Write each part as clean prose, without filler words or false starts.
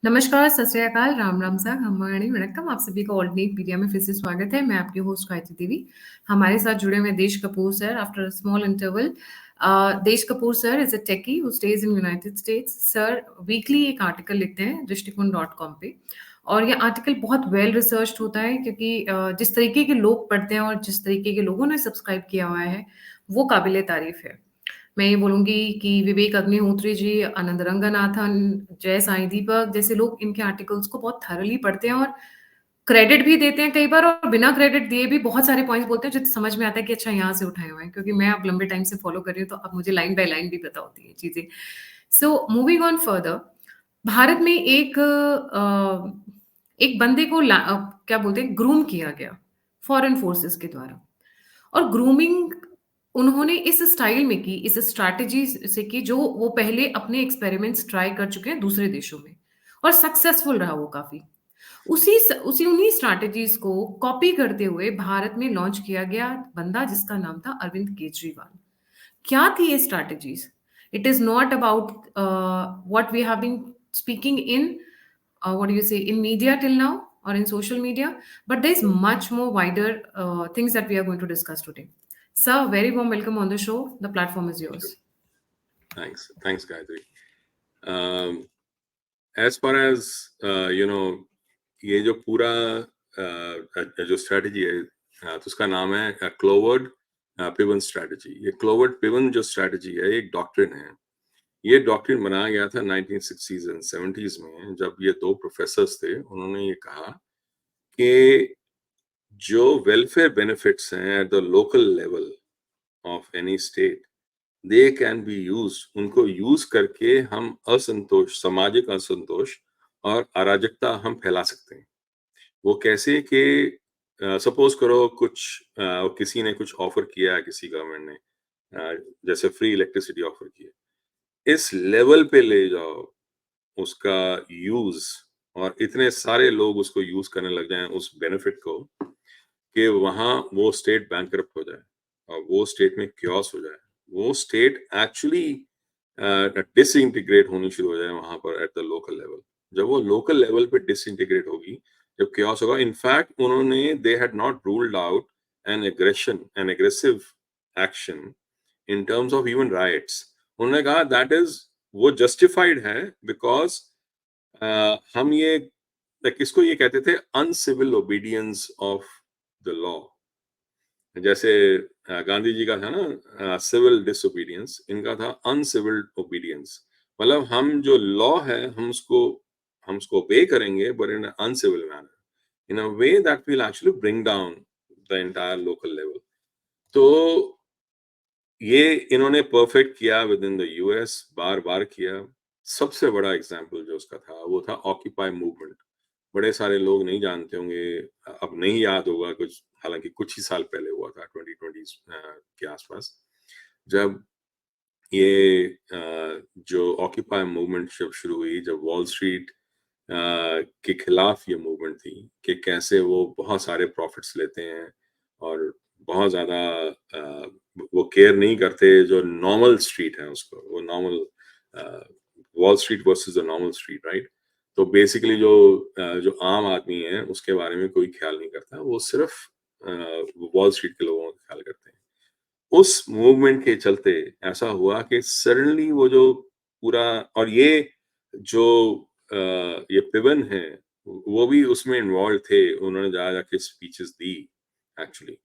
नमस्कार, सत श्री अकाल, राम राम सा, खम्बाणी वणक्कम। आप सभी का ऑल्टरनेट मीडिया में फिर से स्वागत है। मैं आपकी होस्ट गायत्री देवी। हमारे साथ जुड़े हुए Desh Kapoor sir after a small interval. Desh Kapoor sir is a techie who stays in United States. Sir weekly एक आर्टिकल लिखते हैं दृष्टिकोण.com पे, और ये आर्टिकल बहुत वेल रिसर्च्ड होता है क्योंकि जिस तरीके के लोग पढ़ते हैं और जिस तरीके के लोगों ने सब्सक्राइब किया हुआ है वो काबिले तारीफ है। मैं ये बोलूँगी कि विवेक अग्निहोत्री जी, आनंद रंगनाथन, जय साईं दीपक जैसे लोग इनके आर्टिकल्स को बहुत थॉरली पढ़ते हैं और क्रेडिट भी देते हैं कई बार, और बिना क्रेडिट दिए भी बहुत सारे पॉइंट्स बोलते हैं जो समझ में आता है कि अच्छा यहाँ से उठाए हुए हैं, क्योंकि मैं अब लंबे टाइम से फॉलो कर रही हूँ तो अब मुझे लाइन बाय लाइन भी पता होती है चीज़ें। So moving on further, Bharat में एक बंदे को क्या बोलते हैं, ग्रूम किया गया फॉरेन फोर्सेस के द्वारा। और ग्रूमिंग उन्होंने इस स्टाइल में की, इस स्ट्रैटेजी से की जो वो पहले अपने एक्सपेरिमेंट्स ट्राई कर चुके हैं दूसरे देशों में, और सक्सेसफुल रहा वो काफी। उसी उन्हीं स्ट्रैटेजीज को कॉपी करते हुए भारत में लॉन्च किया गया बंदा जिसका नाम था अरविंद केजरीवाल। क्या थी ये strategies? It is not about what we have been speaking in what do you say, in media till now or in social media, but there's much more wider things that we are going to discuss today. Sir, very warm welcome on the show. The platform is yours. Thanks, Gayatri. As far as ये जो पूरा जो strategy है, तो उसका नाम है क्लोवर्ड Piven strategy. ये क्लोवर्ड पिवन जो स्ट्रेटजी है एक डॉक्ट्रिन है। ये डॉक्ट्रिन बनाया गया था 1960s एंड 70s में, जब ये दो प्रोफेसर्स थे। उन्होंने ये कहा कि जो वेलफेयर बेनिफिट्स हैं at the local level of any state, they can be use, उनको यूज करके हम असंतोष, सामाजिक असंतोष और अराजकता हम फैला सकते हैं। वो कैसे कि सपोज करो किसी ने कुछ ऑफर किया है, किसी गवर्नमेंट ने जैसे फ्री इलेक्ट्रिसिटी ऑफर किया, इस लेवल पे ले जाओ उसका यूज, और इतने सारे लोग उसको यूज करने लग जाएं उस बेनिफिट को, कि वहां वो स्टेट बैंकरप्ट हो जाए और वो स्टेट में क्योस हो जाए, वो स्टेट एक्चुअली डिसइंटीग्रेट होनी शुरू हो जाए वहां पर एट द लोकल लेवल। जब वो लोकल लेवल पे डिसइंटीग्रेट होगी, जब क्योस होगा, इनफैक्ट उन्होंने they had not ruled out an aggressive action in terms of even rights. उन्होंने कहा दैट इज, वो जस्टिफाइड है बिकॉज हम ये किसको ये कहते थे, uncivil obedience of the law. जैसे गांधी जी का था ना सिविल डिसोबीडियंस, इनका था अनसिविल ओबीडियंस। मतलब हम जो लॉ है हम उसको ओबे करेंगे, but in uncivil manner, in a way that will actually bring down the entire local level. तो ये इन्होंने परफेक्ट किया विद इन द यूएस, बार बार किया। सबसे बड़ा एग्जाम्पल जो उसका था वो था ऑक्यूपाई मूवमेंट। बड़े सारे लोग नहीं जानते होंगे, अब नहीं याद होगा कुछ, हालांकि कुछ ही साल पहले हुआ था 2020 के आसपास, जब ये जो ऑक्यूपाई मूवमेंट जब शुरू हुई, जब वॉल स्ट्रीट के खिलाफ ये मूवमेंट थी कि कैसे वो बहुत सारे प्रॉफिट्स लेते हैं और बहुत ज्यादा वो केयर नहीं करते जो नॉर्मल स्ट्रीट है उसको, वो normal wall street versus the normal street, right. तो बेसिकली जो आम आदमी है उसके बारे में कोई ख्याल नहीं करता, वो सिर्फ वॉल स्ट्रीट के लोगों का ख्याल करते हैं। उस मूवमेंट के चलते ऐसा हुआ कि सडनली वो जो पूरा, और ये जो ये पिवन है वो भी उसमें इन्वॉल्व थे, उन्होंने जाके स्पीचेस दी एक्चुअली।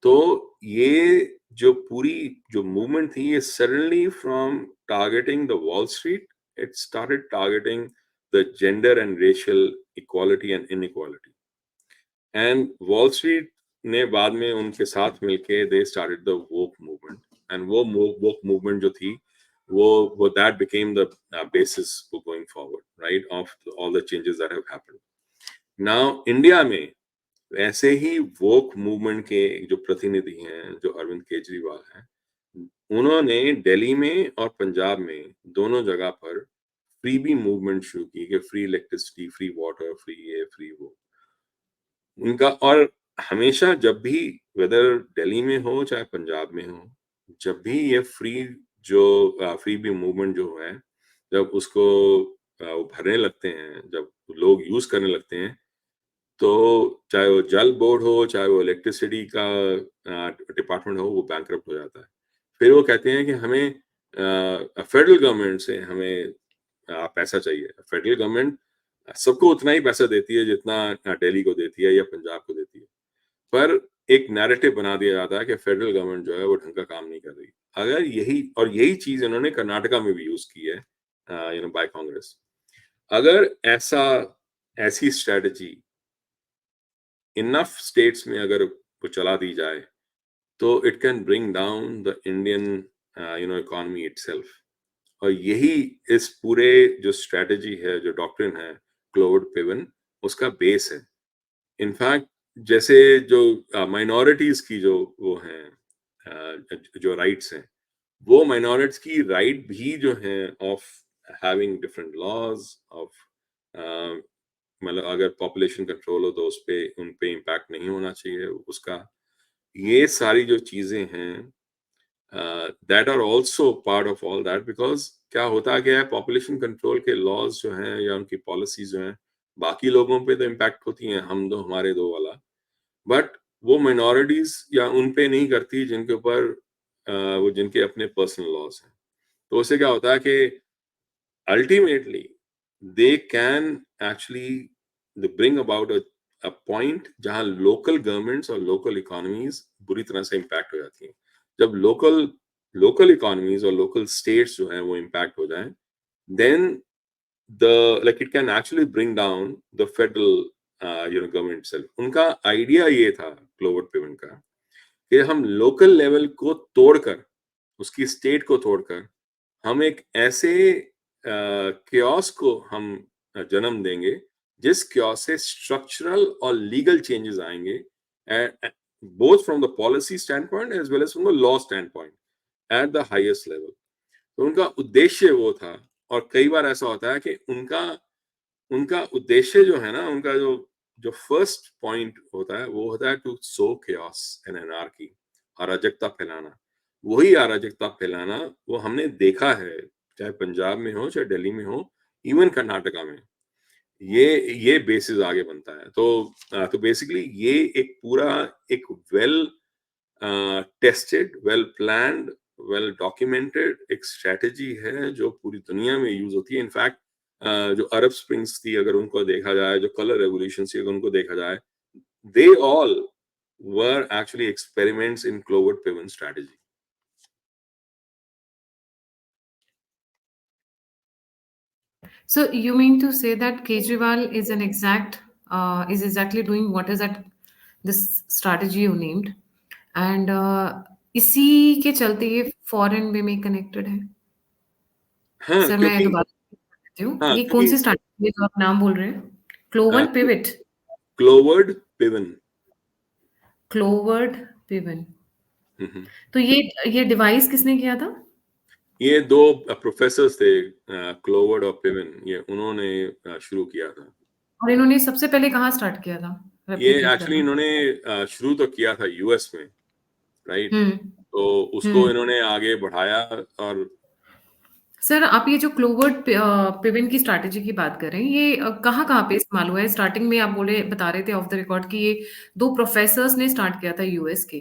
तो ये जो पूरी जो मूवमेंट थी, ये suddenly from targeting the wall street, it started targeting the gender and racial equality and inequality. And Wall Street ने बाद में उनके साथ मिलके they started the woke movement. And वो woke movement जो थी, वो that became the basis for going forward, right, of all the changes that have happened. Now, India में ऐसे ही वोक मूवमेंट के जो प्रतिनिधि हैं, जो अरविंद केजरीवाल हैं, उन्होंने दिल्ली में और पंजाब में दोनों जगह पर फ्री बी मूवमेंट शुरू की कि free electricity, free water, free ये, फ्री वो उनका। और हमेशा जब भी, वेदर दिल्ली में हो चाहे पंजाब में हो, जब भी ये फ्री बी मूवमेंट जो है, जब उसको वो भरने लगते हैं, जब लोग यूज करने लगते हैं, तो चाहे वो जल बोर्ड हो, चाहे वो इलेक्ट्रिसिटी का डिपार्टमेंट हो, वो बैंकरप्ट हो जाता है। फिर वो कहते हैं कि हमें फेडरल गवर्नमेंट से हमें पैसा चाहिए। फेडरल गवर्नमेंट सबको उतना ही पैसा देती है जितना दिल्ली को देती है या पंजाब को देती है, पर एक नैरेटिव बना दिया जाता है कि फेडरल गवर्नमेंट जो है वो ढंग का काम नहीं कर रही। अगर यही चीज इन्होंने कर्नाटका में भी यूज की है, बाय कांग्रेस। अगर ऐसी स्ट्रेटजी इनफ स्टेट्स में अगर वो चला दी जाए, तो it can bring down the Indian economy itself. और यही इस पूरे जो स्ट्रेटजी है, जो डॉक्ट्रिन है क्लोवर्ड पिवन, उसका बेस है। इनफैक्ट जैसे जो माइनॉरिटीज की जो वो हैं, जो राइट्स हैं, वो माइनॉरिटीज की राइट भी जो है of having different laws of, मतलब अगर पॉपुलेशन कंट्रोल हो तो उन पे इम्पैक्ट नहीं होना चाहिए उसका। ये सारी जो चीजें हैं, that are also part of all that, because क्या होता गया है, पॉपुलेशन कंट्रोल के लॉज जो हैं या उनकी पॉलिसीज जो हैं, बाकी लोगों पे तो इम्पैक्ट होती हैं, हम दो हमारे दो वाला, बट वो माइनॉरिटीज या उन पे नहीं करती जिनके ऊपर वो जिनके अपने पर्सनल लॉज हैं। तो उससे क्या होता है कि ultimately they can actually bring about a point जहां लोकल गवर्नमेंट्स और लोकल इकोनॉमीज बुरी तरह से इम्पैक्ट हो जाती हैं। जब लोकल इकोनॉमीज और लोकल स्टेट्स जो हैं वो इम्पैक्ट हो जाएं, then it can actually bring down the federal government itself. उनका आइडिया ये था क्लोवर्ड पिवन का कि हम लोकल लेवल को तोड़कर, उसकी स्टेट को तोड़कर, हम एक ऐसे क्योस को हम जन्म देंगे जिस क्योस से स्ट्रक्चरल और लीगल चेंजेस आएंगे, both from the policy stand point as well as from the law stand point at the highest level. तो उनका उद्देश्य वो था। और कई बार ऐसा होता है कि उनका उनका उद्देश्य जो है ना, उनका जो जो फर्स्ट पॉइंट होता है वो होता है to sow chaos and anarchy, अराजकता फैलाना। वही अराजकता फैलाना वो हमने देखा है, चाहे पंजाब में हो, चाहे दिल्ली में हो, इवन कर्नाटका में। ये बेसिस आगे बनता है। तो बेसिकली ये एक पूरा एक well tested, well planned, well documented एक स्ट्रेटजी है जो पूरी दुनिया में यूज होती है। इनफैक्ट जो अरब स्प्रिंग्स थी अगर उनको देखा जाए, जो कलर रेवोल्यूशन थी अगर उनको देखा जाए, they all were actually experiments in Cloward Piven strategy. So you mean to say that Kejriwal is is exactly doing what is that this strategy you named, and इसी के चलते ये फॉरेन वे में कनेक्टेड है। हाँ, सर मैं क्योंकि दोबारा कहती हूँ, हाँ ये कौन क्योंकि सी स्ट्रैटेजी है जो आप नाम बोल रहे हैं? क्लोवन पिवट, क्लोवर्ड पिवन। क्लोवर्ड पिवन। तो ये डिवाइस किसने किया था? ये दो प्रोफेसर थे, क्लोवर्ड और पिवन, ये उन्होंने शुरू किया था। और इन्होंने सबसे पहले कहाँ स्टार्ट किया था ये रेप्लिकेट एक्चुअली करना? इन्होंने शुरू तो किया था यूएस में, राइट? हम्म। तो उसको इन्होंने आगे बढ़ाया। और सर आप ये जो क्लोवर्ड पिवन की स्ट्रैटेजी की बात कर रहे हैं, ये कहाँ-कहाँ पे इस्तेमाल हुआ है? स्टार्टिंग में आप बता रहे थे ऑफ द रिकॉर्ड कि ये 2 प्रोफेसर्स ने स्टार्ट किया था यूएस के,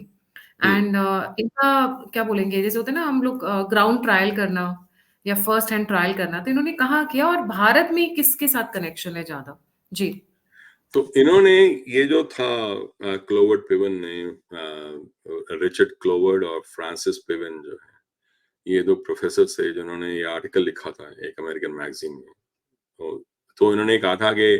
हम्म, एंड इनका क्या बोलेंगे, जैसे होता है ना हम लोग ग्राउंड ट्रायल करना या फर्स्ट हैंड ट्रायल करना, तो इन्होंने कहाँ किया और भारत में किसके साथ कनेक्शन है ज़्यादा? जी। तो इन्होंने ये जो था क्लोवर्ड पिवन ने, रिचर्ड क्लोवर्ड और फ्रांसिस पिवन जो है, ये दो प्रोफेसर थे जिन्होंने ये आर्टिकल लिखा था एक अमेरिकन मैगजीन में। तो इन्होंने कहा था कि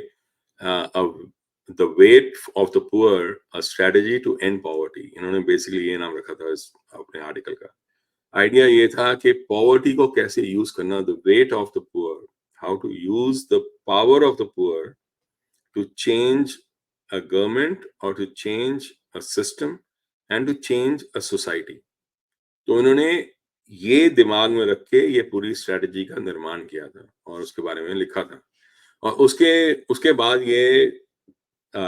the weight of the poor, a strategy to end poverty. इन्होंने बेसिकली ये नाम रखा था इस अपने आर्टिकल का। आइडिया ये था कि पॉवर्टी को कैसे यूज करना, the weight of the poor, how to use the power of the poor to change a government or to change a system and to change a society। तो इन्होंने ये दिमाग में रख के ये पूरी स्ट्रेटजी का निर्माण किया था और उसके बारे में लिखा था। और उसके बाद ये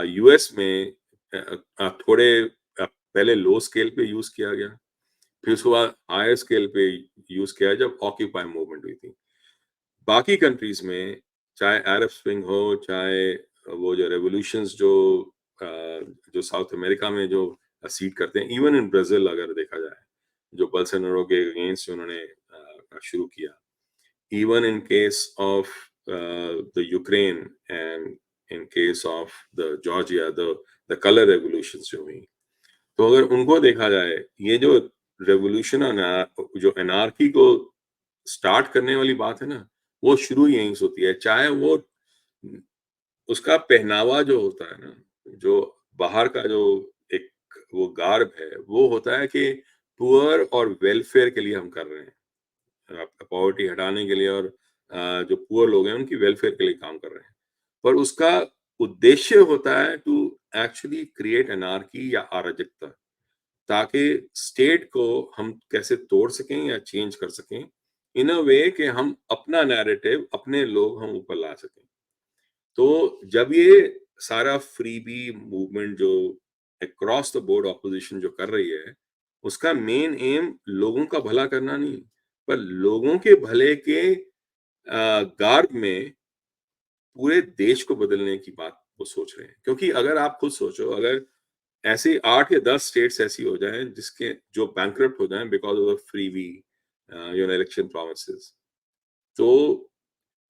यूएस में थोड़े पहले लो स्केल पे यूज किया गया, फिर उसके बाद हायर स्केल पे यूज किया जब ऑक्यूपाई मूवमेंट हुई थी। बाकी कंट्रीज में चाहे अरब स्प्रिंग हो, चाहे वो जो रेवोल्यूशंस जो साउथ अमेरिका में जो सीड करते हैं, इवन इन ब्राजील अगर देखा जाए, जो बोल्सोनारो के अगेंस्ट उन्होंने शुरू किया, even in case of the Ukraine and in case of the Georgia, the color revolutions जो हुई, तो अगर उनको देखा जाए, ये जो रेवोल्यूशन जो एनार्की को स्टार्ट करने वाली बात है ना, वो शुरू यहीं से होती है। चाहे वो उसका पहनावा जो होता है ना, जो बाहर का जो एक वो गार्ब है, वो होता है कि पुअर और वेलफेयर के लिए हम कर रहे हैं, पॉवर्टी हटाने के लिए, और जो पुअर लोग हैं उनकी वेलफेयर के लिए काम कर रहे हैं। पर उसका उद्देश्य होता है टू एक्चुअली क्रिएट एनार्की या अराजकता, ताकि स्टेट को हम कैसे तोड़ सकें या चेंज कर सकें इन अ वे कि हम अपना नैरेटिव, अपने लोग हम ऊपर ला सकें। तो जब ये सारा फ्रीबी मूवमेंट जो अक्रॉस द बोर्ड ऑपोजिशन जो कर रही है, उसका मेन एम लोगों का भला करना नहीं, पर लोगों के भले के गार्ड में पूरे देश को बदलने की बात वो सोच रहे हैं। क्योंकि अगर आप खुद सोचो, अगर ऐसे 8 या 10 स्टेट्स ऐसी हो जाएं जिसके जो बैंकरप्ट हो जाएं because of the freebie election promises, तो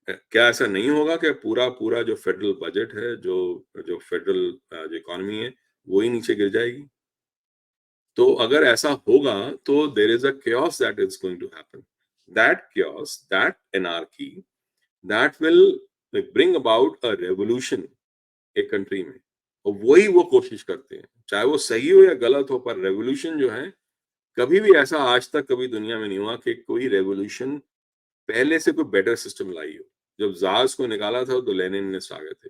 क्या ऐसा नहीं होगा कि पूरा पूरा जो फेडरल बजट है, जो फेडरल जो इकोनॉमी है, वो ही नीचे गिर जाएगी? तो अगर ऐसा होगा तो there is a chaos that is going to happen. That chaos, that anarchy, that will bring about a revolution एक कंट्री में, और वही वो कोशिश करते हैं, चाहे वो सही हो या गलत हो, पर रेवोल्यूशन जो है, कभी भी ऐसा आज तक कभी दुनिया में नहीं हुआ कि कोई रेवोल्यूशन पहले से कोई बेटर सिस्टम लाई हो। जब जार्स को निकाला था तो लेनिनिस्ट आ गए थे,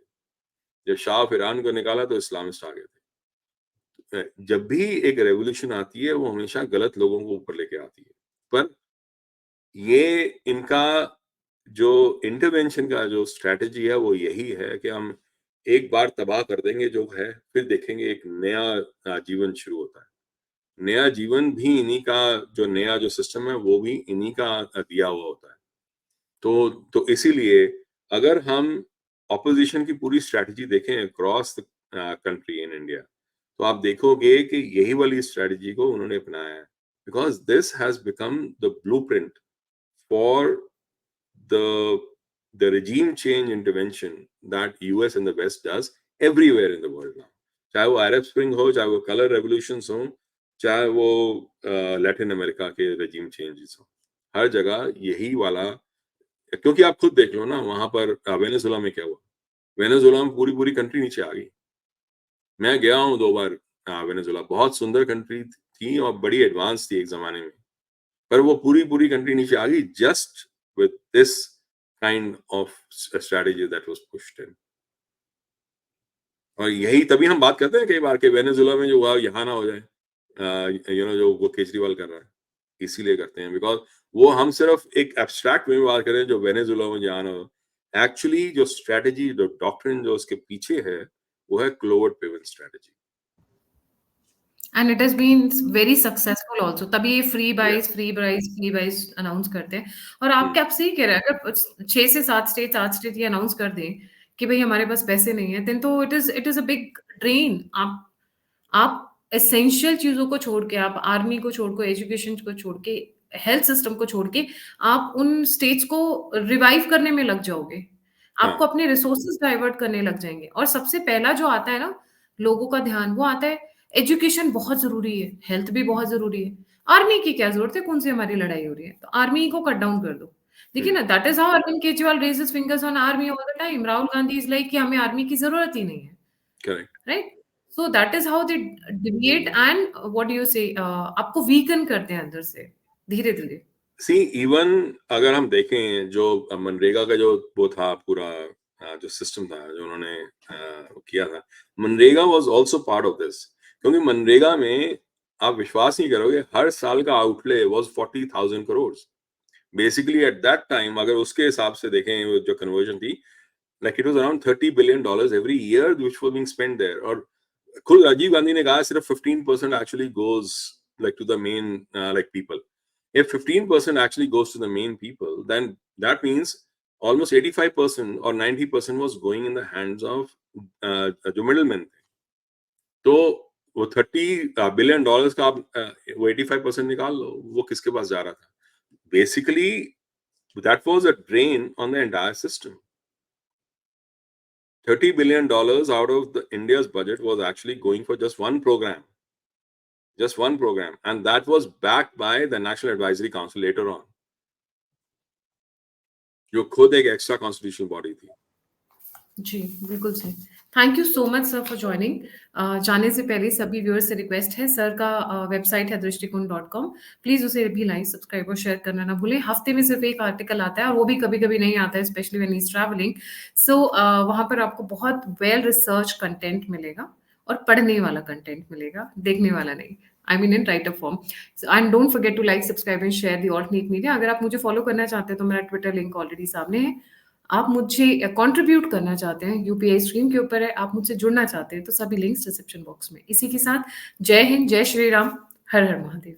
जब शाह ऑफ ईरान को निकाला तो इस्लामिस्ट आ गए थे। जब भी एक रेवोल्यूशन आती है वो हमेशा गलत लोगों को ऊपर लेके आती है, पर ये इनका जो इंटरवेंशन का जो स्ट्रेटजी है वो यही है कि हम एक बार तबाह कर देंगे जो है, फिर देखेंगे एक नया जीवन शुरू होता है। नया जीवन भी इन्हीं का, जो नया जो सिस्टम है वो भी इन्हीं का दिया हुआ होता है। तो इसीलिए अगर हम ऑपोजिशन की पूरी स्ट्रेटजी देखें across the country in India, तो आप देखोगे कि यही वाली स्ट्रेटजी को उन्होंने अपनाया है, because this has become the blueprint for the the regime change intervention that US and the West does everywhere in the world now. चाहे वो अरब स्प्रिंग हो, चाहे वो कलर रेवोल्यूशंस हो, चाहे वो लैटिन अमेरिका के regime changes हो, हर जगह यही वाला। क्योंकि आप खुद देख लो ना, वहां पर वेनेजुला में क्या हुआ। वेनेजुला में पूरी पूरी कंट्री नीचे आ गई। मैं गया हूँ 2 बार वेनेजुला, बहुत सुंदर कंट्री थी और बड़ी एडवांस थी एक जमाने में, पर वो पूरी पूरी कंट्री नीचे आ गई just with this kind of strategy that was pushed in. और यही तभी हम बात करते हैं कई बार कि वेनेजुला में जो हुआ यहाँ ना हो जाए, जो वो केजरीवाल कर रहा है, इसीलिए करते हैं बिकॉज वो हम सिर्फ एक एब्स्ट्रैक्ट में बात करें जो वेनेजुला में जहाँ ना हो। एक्चुअली जो स्ट्रेटजी, जो डॉक्ट्रिन जो उसके पीछे है, वो है Cloward Piven strategy. And it has been very successful also, तभी ये फ्री बाइज अनाउंस करते हैं। और आप क्या, आप सही कह रहे हैं, अगर 6 से 7 स्टेट, 8 स्टेट ये अनाउंस कर दें कि भाई हमारे पास पैसे नहीं है, देन तो it is a big drain. आप एसेंशियल चीजों को छोड़ के, आप आर्मी को छोड़ के, एजुकेशन को छोड़ के, हेल्थ सिस्टम को छोड़ के, आप उन स्टेट्स को रिवाइव करने में लग जाओगे। आपको अपने रिसोर्सेज डाइवर्ट करने लग जाएंगे। और सबसे पहला जो आता है ना लोगों का ध्यान, वो आता है एजुकेशन बहुत जरूरी है, हेल्थ भी बहुत जरूरी है। आर्मी की क्या जरूरत है, कौन सी हमारी लड़ाई हो रही है, तो आर्मी को कट डाउन कर दो। देखिए ना, that is how Arvind Kejriwal raises fingers on army all the time. Rahul Gandhi is like कि हमें आर्मी की जरूरत ही नहीं है, correct, right? So that is how they deviate and what do you say, आपको वीकन करते हैं अंदर से धीरे धीरे। सी इवन अगर हम देखें जो मनरेगा का जो वो था पूरा जो सिस्टम था जो उन्होंने किया था, MNREGA was also part of this. क्योंकि मनरेगा में आप विश्वास नहीं करोगे, हर साल का outlay was 40,000 crore. Basically at that time अगर उसके हिसाब से देखें वो जो कन्वर्जन थी, like it was around $30 billion every year which was being spent there. और खुद राजीव गांधी ने कहा सिर्फ 15% actually goes like to the main like people. If 15% actually goes to the main people, then that means almost 85% or 90% was going in the hands of जो middlemen थे. तो वो $30 billion का आप वो 85% निकाल लो, वो किसके पास जा रहा था? Basically, that was a drain on the entire system. $30 billion out of the India's budget was actually going for just one program, and that was backed by the National Advisory Council later on, जो खुद एक extra constitutional body थी. जी, बिल्कुल सही। Thank you so much sir for joining. जाने से पहले सभी व्यूअर्स से रिक्वेस्ट है, सर का वेबसाइट है दृष्टिकोण.com, प्लीज़ उसे भी लाइक, सब्सक्राइब और शेयर करना ना भूलें। हफ्ते में सिर्फ एक आर्टिकल आता है और वो भी कभी-कभी नहीं आता है, specially when he is travelling. So वहाँ पर आपको बहुत वेल रिसर्च कंटेंट मिलेगा और पढ़ने वाला कंटेंट मिलेगा, देखने वाला नहीं। I mean in writer form. And don't forget to like, subscribe and share the alternate media. अगर आप मुझे फॉलो करना चाहते हैं तो मेरा ट्विटर लिंक ऑलरेडी सामने है। आप मुझे कंट्रीब्यूट करना चाहते हैं, यूपीआई स्ट्रीम के ऊपर है, आप मुझसे जुड़ना चाहते हैं तो सभी लिंक्स डिस्क्रिप्शन बॉक्स में। इसी के साथ जय हिंद, जय श्री राम, हर हर महादेव।